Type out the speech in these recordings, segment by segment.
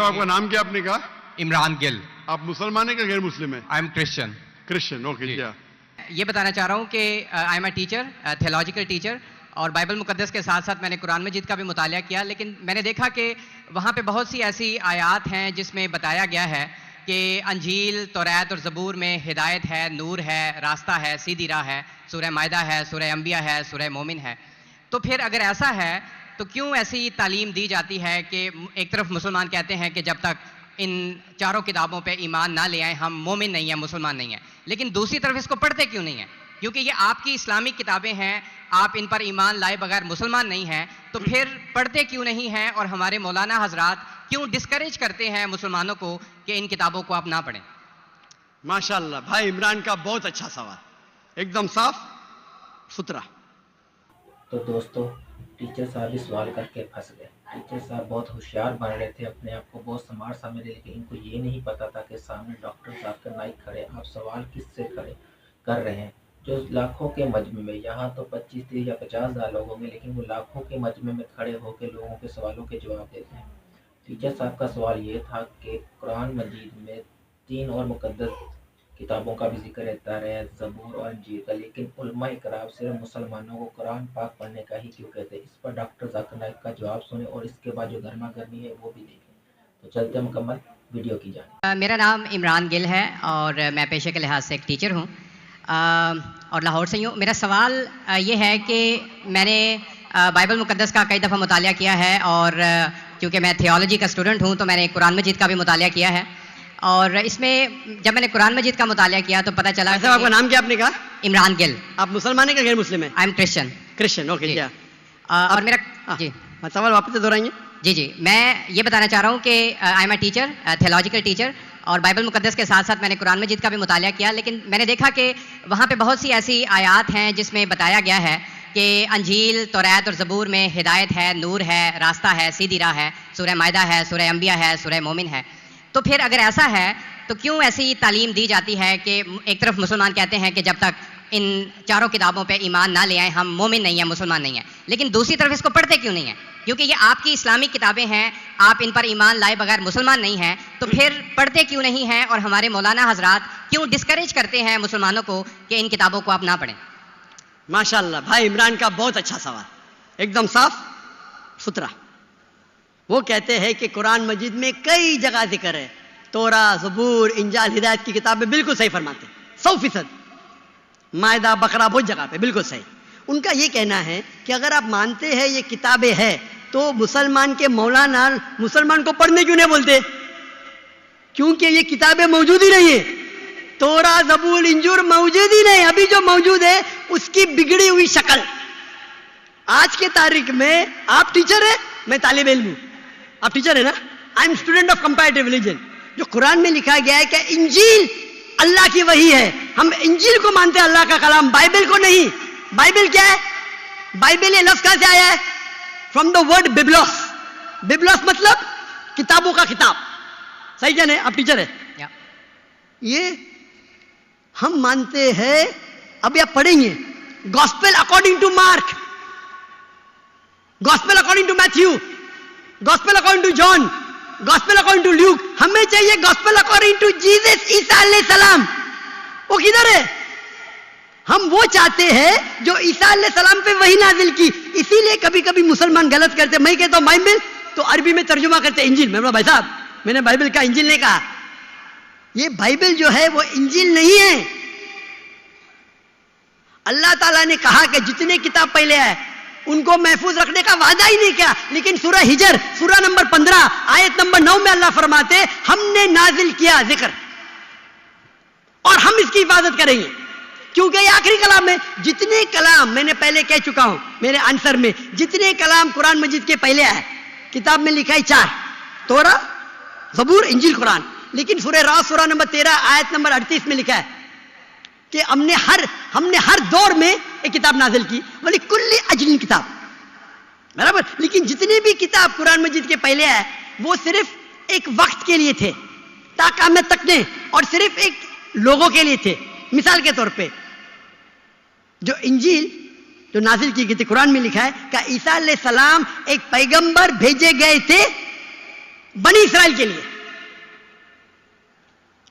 आपका नाम क्या आपने कहा? इमरान गिल। आप मुसलमान है कि गैर मुस्लिम है? I am Christian. Christian, okay. क्या ये बताना चाह रहा हूँ कि I am a teacher, theological teacher, और बाइबल मुकद्दस के साथ साथ मैंने कुरान मजीद का भी मुतालिया किया, लेकिन मैंने देखा कि वहाँ पे बहुत सी ऐसी आयात हैं जिसमें बताया गया है कि अंजील, तौरात और ज़बूर में हिदायत है, नूर है, रास्ता है, सीधी राह है, सूरह मायदा है, सूरह अंबिया है, सूरह मोमिन है। तो फिर अगर ऐसा है तो क्यों ऐसी तालीम दी जाती है कि एक तरफ मुसलमान कहते हैं कि जब तक इन चारों किताबों पे ईमान ना ले आए हम मोमिन नहीं हैं, मुसलमान नहीं हैं, लेकिन दूसरी तरफ इसको पढ़ते क्यों नहीं हैं? क्योंकि ये आपकी इस्लामिक किताबें हैं, आप इन पर ईमान लाए बगैर मुसलमान नहीं हैं, तो फिर पढ़ते क्यों नहीं हैं? और हमारे मौलाना हजरात क्यों डिस्करेज करते हैं मुसलमानों को कि इन किताबों को आप ना पढ़ें? माशाल्लाह, भाई इमरान का बहुत अच्छा सवाल, एकदम साफ सुथरा। तो दोस्तों, टीचर साहब भी सवाल करके फंस गए। टीचर साहब बहुत होशियार बन रहे थे, अपने आप को बहुत स्मार्ट समझ रहे, लेकिन इनको ये नहीं पता था कि सामने डॉक्टर जाकिर नाइक खड़े। आप सवाल किससे खड़े कर रहे हैं? जो लाखों के मजमे में, यहाँ तो 25, 30 या 50,000 लोग होंगे, लेकिन वो लाखों के मजमे में खड़े होकर लोगों के सवालों के जवाब देते हैं। टीचर साहब का सवाल ये था कि कुरान मजीद में 3 और मुकद्दस किताबों का भी जिक्र रहता है, ज़बूर और इंजील का, लेकिन उलमा इकराम सिर्फ मुसलमानों को कुरान पाक पढ़ने का ही क्यों कहते हैं? इस पर डॉक्टर जाकिर नाइक का जवाब सुने और इसके बाद जो गर्मा गर्मी है वो भी देखें। तो चलते मुकम्मल वीडियो की जाए। मेरा नाम इमरान गिल है और मैं पेशे के लिहाज से एक टीचर हूँ और लाहौर से ही हूँ। मेरा सवाल ये है कि मैंने बाइबल मुकद्दस का कई दफ़ा मुतालिया किया है और क्योंकि मैं थियोलॉजी का स्टूडेंट हूँ तो मैंने कुरान मजीद का भी मुतालिया किया है, और इसमें जब मैंने कुरान मजीद का मुतालिया किया तो पता चला। आपका नाम क्या आपने कहा? इमरान गिल। आप मुसलमान है कि गैर मुस्लिम है? I am Christian. Christian, okay. क्या और मेरा जी सवाल वापस से दोहराएंगे? जी मैं ये बताना चाह रहा हूँ कि I am a teacher, theological teacher, और बाइबल मुकद्दस के साथ साथ मैंने कुरान मजीद का भी मुतालिया किया, लेकिन मैंने देखा कि वहाँ पे बहुत सी ऐसी आयात हैं जिसमें बताया गया है कि अंजील, तौरात और ज़बूर में हिदायत है, नूर है, रास्ता है, सीधी राह है, सूरह मायदा है, सूरह अंबिया है, सूरह मोमिन है। तो फिर अगर ऐसा है तो क्यों ऐसी तालीम दी जाती है कि एक तरफ मुसलमान कहते हैं कि जब तक इन चारों किताबों पे ईमान ना ले आए हम मोमिन नहीं हैं, मुसलमान नहीं हैं, लेकिन दूसरी तरफ इसको पढ़ते क्यों नहीं हैं? क्योंकि ये आपकी इस्लामिक किताबें हैं, आप इन पर ईमान लाए बगैर मुसलमान नहीं हैं, तो फिर पढ़ते क्यों नहीं हैं? और हमारे मौलाना हजरात क्यों डिस्करेज करते हैं मुसलमानों को कि इन किताबों को आप ना पढ़ें? माशाल्लाह, भाई इमरान का बहुत अच्छा सवाल, एकदम साफ सुथरा। वो कहते हैं कि कुरान मजीद में कई जगह जिक्र है, तोरा, ज़बूर, इंजाल, हिदायत की किताबें, बिल्कुल सही फरमाते हैं, 100%। मायदा, बकरा, बहुत जगह पे बिल्कुल सही। उनका ये कहना है कि अगर आप मानते हैं ये किताबें हैं तो मुसलमान के मौलाना मुसलमान को पढ़ने क्यों नहीं बोलते? क्योंकि ये किताबें मौजूद ही नहीं है। तोरा, ज़बूर, इंजूर मौजूद ही नहीं। अभी जो मौजूद है उसकी बिगड़ी हुई शक्ल। आज के तारीख में आप टीचर है, मैं तालिब इल्म हूं, आप टीचर है ना? I am student of comparative religion. जो कुरान में लिखा गया है कि इंजील अल्लाह की वही है, हम इंजील को मानते हैं, अल्लाह का कलाम, बाइबल को नहीं। बाइबल क्या है? बाइबल ये लफ्ज कहां से आया है? From the word biblos. Biblos मतलब किताबों का किताब। सही जाने, आप टीचर है। ये हम मानते हैं। अभी आप पढ़ेंगे gospel according to Mark, gospel according to Matthew, gospel according to John, gospel according to Luke. हमें चाहिए गॉस्पेल अकॉर्डिंग टू जीसस, ईसा अलैहि सलाम। वो किधर है? हम वो चाहते हैं जो ईसा अलैहि सलाम पे वही नाजिल की। इसीलिए कभी कभी मुसलमान गलत करते। मैं कहता हूं बाइबल, तो अरबी में तर्जुमा करते इंजील। मैं बोला भाई साहब, मैंने बाइबल का इंजील नहीं कहा। ये बाइबल जो है वो इंजील नहीं है। अल्लाह ताला ने कहा कि जितने किताब पहले आए उनको महफूज रखने का वादा ही नहीं किया, लेकिन सूरह हिजर, सूरह नंबर 15 आयत नंबर 9 में अल्लाह फरमाते हमने नाजिल किया जिक्र और हम इसकी हिफाजत करेंगे, क्योंकि ये आखिरी कलाम है। जितने कलाम, मैंने पहले कह चुका हूं मेरे आंसर में, जितने कलाम कुरान मजीद के पहले आए किताब में लिखा है 4, तोरा, ज़बूर, इंजील, कुरान। लेकिन सूरह रात सूरह नंबर 13 आयत नंबर 38 में लिखा है कि हमने हर दौर में एक किताब नाजिल की, बोली कुल्ली अजलिन किताब, बराबर। लेकिन जितने भी किताब कुरान मजीद के पहले आए वो सिर्फ एक वक्त के लिए थे, ताक़यामत तक ने, और सिर्फ एक लोगों के लिए थे। मिसाल के तौर पे जो इंजील जो नाजिल की गई थी, कुरान में लिखा है कि ईसा अलैहि सलाम एक पैगंबर भेजे गए थे बनी इसराइल के लिए,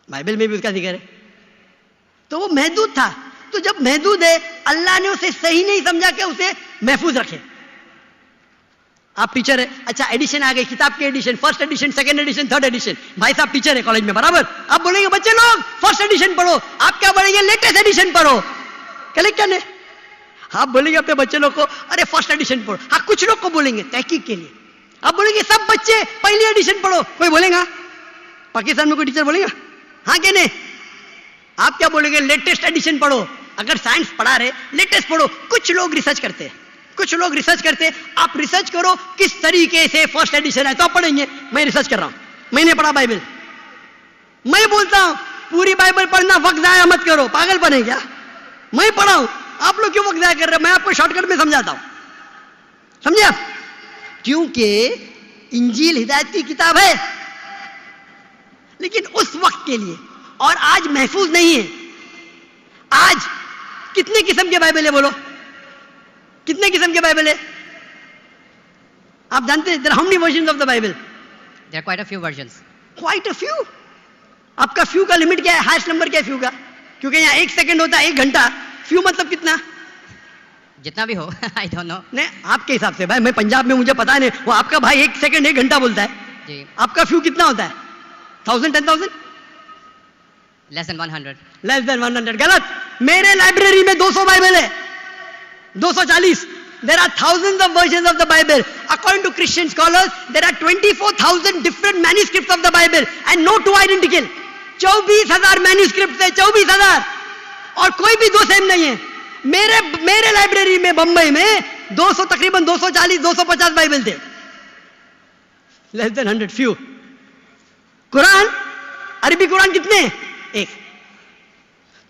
बाइबल में भी उसका जिक्र है। तो वो महदूद था, तो जब महदूद है अल्लाह ने उसे सही नहीं समझा कि उसे महफूज रखे। आप टीचर है, अच्छा एडिशन आ गई, किताब के edition, first edition, second edition, third edition, भाई साहब टीचर है कॉलेज में, बराबर। आप बोलेंगे बच्चे लोग फर्स्ट एडिशन पढ़ो, आप क्या बोलेंगे लेटेस्ट एडिशन पढ़ो, कलेक्टर ने। आप बोलेंगे अपने बच्चे लोग को अरे फर्स्ट एडिशन पढ़ो, हाँ कुछ लोग को बोलेंगे तहकीक के लिए, आप बोलेंगे सब बच्चे पहली एडिशन पढ़ो, कोई बोलेगा? पाकिस्तान में कोई टीचर बोलेगा हाँ कि नहीं? आप क्या बोलेंगे लेटेस्ट एडिशन पढ़ो, अगर साइंस पढ़ा रहे लेटेस्ट पढ़ो। कुछ लोग रिसर्च करते हैं, कुछ लोग रिसर्च करते हैं, आप रिसर्च करो किस तरीके से फर्स्ट एडिशन है तो आप पढ़ेंगे। मैं रिसर्च कर रहा हूं, मैंने पढ़ा बाइबल, मैं बोलता हूं पूरी बाइबल पढ़ना, वक्त जाया मत करो, पागल बने क्या? मैं पढ़ा हूं, आप लोग क्यों वक्त जाया कर रहे हैं? मैं आपको शॉर्टकट में समझाता हूं, समझे आप? क्योंकि इंजील हिदायत की किताब है, लेकिन उस वक्त के लिए, और आज महफूज नहीं है। आज कितने किस्म के बाइबल है बोलो, कितने किस्म के बाइबल है? आप जानते हैं how many versions of the Bible? There are quite a few versions. Quite a few. आपका फ्यू का लिमिट क्या है? हाईएस्ट नंबर क्या है फ्यू का? क्योंकि यहाँ 1 सेकंड होता है 1 घंटा, फ्यू मतलब कितना? जितना भी हो आई डोंट नो। नहीं आपके हिसाब से भाई, मैं पंजाब में, मुझे पता नहीं, वो आपका भाई 1 सेकंड 1 घंटा बोलता है जी। आपका फ्यू कितना होता है? 1000 10,000? Less than 100। लेस देन 100 गलत। मेरे लाइब्रेरी में 200 बाइबल है, 240। There are thousands of versions of the Bible. According to Christian scholars, there are 24,000 different manuscripts of the Bible and no two identical. 24,000 manuscripts है, 24,000, और कोई भी दो सेम नहीं है। मेरे लाइब्रेरी में बंबई में 200 तकरीबन 240 250 बाइबल थे, लेस देन 100 फ्यू। कुरान, अरबी कुरान कितने? एक।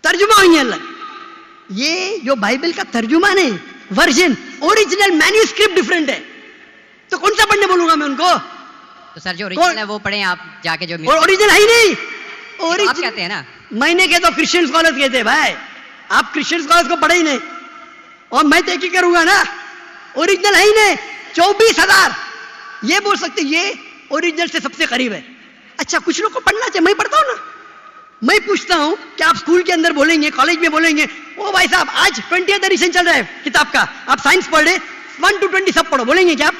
तर्जुमा हुई है अलग। ये जो बाइबल का तर्जुमा नहीं, वर्जन, ओरिजिनल मैन्यूस्क्रिप्ट डिफरेंट है, तो कौन सा पढ़ने बोलूंगा मैं उनको? तो सर जो ओरिजिनल है वो पढ़ें आप जाके, जो ओरिजिनल है ही नहीं। आप कहते हैं ना, मैंने कहता क्रिश्चियन स्कॉलर्स कहते हैं भाई, आप क्रिश्चियन स्कॉलर्स को पढ़े ही नहीं, और मैं तो एक ही करूंगा ना, ओरिजिनल है ही नहीं। 24,000 ये बोल सकते ये ओरिजिनल से सबसे करीब है। अच्छा कुछ लोग को पढ़ना चाहिए, मैं पढ़ता हूं ना। मैं पूछता हूं कि आप स्कूल के अंदर बोलेंगे, कॉलेज में बोलेंगे, ओ भाई साहब आज 20th एडिशन चल रहा है किताब का, आप साइंस पढ़ रहे, 1 to 20 सब पढ़ो, बोलेंगे क्या आप?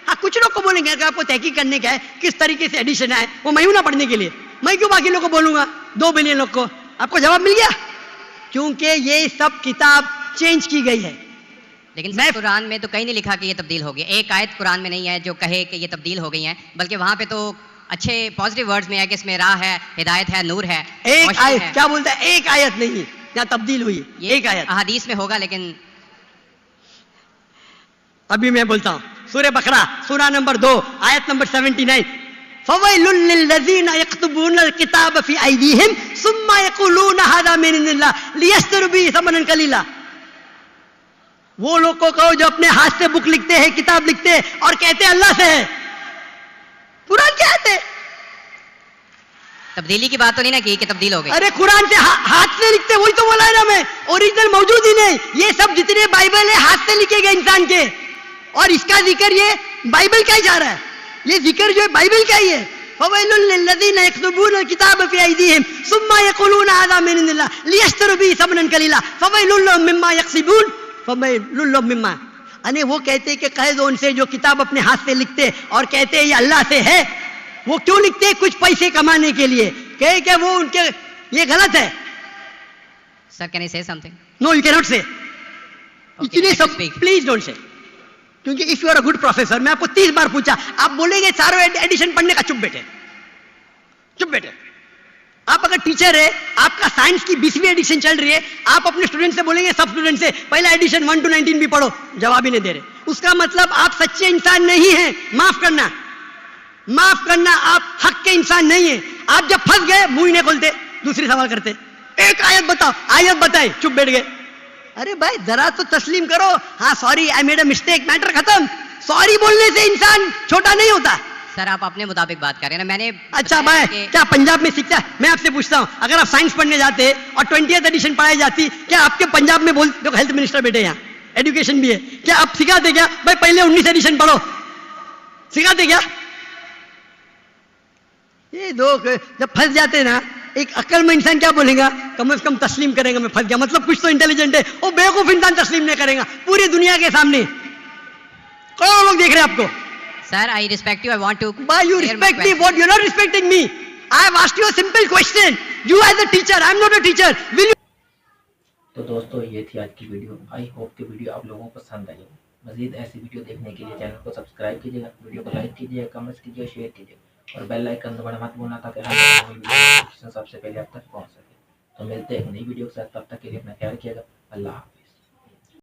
हाँ कुछ लोग को बोलेंगे, अगर आपको तहकीक करने का है किस तरीके से एडिशन है, वो मैं हूं ना पढ़ने के लिए, मैं क्यों बाकी लोग को बोलूंगा? 2 बिलियन लोग को। आपको जवाब मिल गया? क्योंकि ये सब किताब चेंज की गई है। लेकिन कुरान में तो कहीं नहीं लिखा कि ये तब्दील हो गई। एक आयत कुरान में नहीं है जो कहे कि ये तब्दील हो गई है, बल्कि वहां पे तो अच्छे पॉजिटिव वर्ड्स में है कि इसमें राह है, हिदायत है, नूर है। एक आयत क्या बोलता है? एक आयत नहीं यहाँ तब्दील हुई, एक आयत हदीस में होगा। लेकिन अभी मैं बोलता हूँ सूरह बकरा, सूरा नंबर 2 आयत नंबर 79, फवैलुल लिल्लज़ीना यक्तुबूनल किताब फी अयदीहिम सुम्मा यक़ूलूना हाज़ा मिन इंदिल्लाह लियश्तरू बिही समनन कलीला। वो लोग को कहो जो अपने हाथ से बुक लिखते हैं, किताब लिखते हैं, और कहते हैं अल्लाह से है। कुरान क्या है? तब्दीली की बात तो नहीं ना की कि तब्दील हो गई। अरे कुरान से हाथ से लिखते, वही तो बोला है ना मैं, ओरिजिनल मौजूद ही नहीं। ये सब जितने बाइबल है हाथ से लिखे गए इंसान के, और इसका जिक्र ये बाइबल का ही जा रहा है। ये जिक्र जो है बाइबल का ही है। फवैलुल लिल्लज़ीना यक्तुबूनल किताब फी अयदीहिम सुम्मा यक़ूलूना हाज़ा मिन इंदिल्लाह लियश्तरू बिही समनन कलीला फवैलुल लहुम मिम्मा यक्सिबून फवैलुल लहुम मिम्मा। अने वो कहते हैं कि कह दो उनसे जो किताब अपने हाथ से लिखते और कहते हैं ये अल्लाह से है। वो क्यों लिखते हैं? कुछ पैसे कमाने के लिए। कहे क्या वो उनके, ये गलत है। Sir can I say something? No you can not say. इतने सब प्लीज डोंट से, क्योंकि if you are a good professor, मैं आपको 30 बार पूछा, आप बोलेंगे चारों एडिशन पढ़ने का, चुप बैठे, चुप बैठे। आप अगर टीचर है, आपका साइंस की 20वीं एडिशन चल रही है, आप अपने स्टूडेंट से बोलेंगे, सब स्टूडेंट से पहला एडिशन 1 to 19 भी पढ़ो, जवाब ही नहीं दे रहे, उसका मतलब आप सच्चे इंसान नहीं हैं। माफ करना, माफ करना, आप हक के इंसान नहीं है। आप जब फंस गए मुंह ही नहीं खोलते, दूसरी सवाल करते, एक आयत बताओ, आयत बताए, चुप बैठ गए। अरे भाई जरा तो तस्लीम करो, हाँ sorry I made a mistake, matter खत्म। सॉरी बोलने से इंसान छोटा नहीं होता। सर आप अपने मुताबिक बात कर रहे हैं ना, मैंने अच्छा भाई क्या पंजाब में सीखता है? मैं आपसे पूछता हूं, अगर आप साइंस पढ़ने जाते और 20th एडिशन पढ़ाई जाती, क्या आपके पंजाब में बोल, जो हेल्थ मिनिस्टर बैठे यहाँ, एजुकेशन भी है, क्या आप सिखाते क्या भाई पहले 19 एडिशन पढ़ो? सिखाते क्या? ये दो जब फंस जाते ना, एक अक्लमंद इंसान क्या बोलेगा, कम से कम तस्लीम करेगा मैं फंस गया, मतलब कुछ तो इंटेलिजेंट है। वो बेवकूफ इंसान तस्लीम नहीं करेगा पूरी दुनिया के सामने, करोड़ों लोग देख रहे हैं आपको। Sir, I respect you. I want to. Why you clear my respect me? question. What you're not respecting me? I have asked you a simple question. You as a teacher, I'm not a teacher. Will you? तो दोस्तों ये थी आज की video. I hope कि video आप लोगों को पसंद आई हो। मजीद ऐसी वीडियो देखने के लिए चैनल को सब्सक्राइब कीजिएगा, वीडियो को लाइक कीजिएगा, कमेंट्स कीजिए, शेयर कीजिए और बेल आइकन दबाना मत भूलना ताकि हर नोटिफिकेशन सबसे पहले आप तक पहुंच सके। तो मिलते हैं एक नई वीडियो के साथ, तब तक के लिए अपना ख्याल रखिएगा। अल्लाह हाफ़िज़।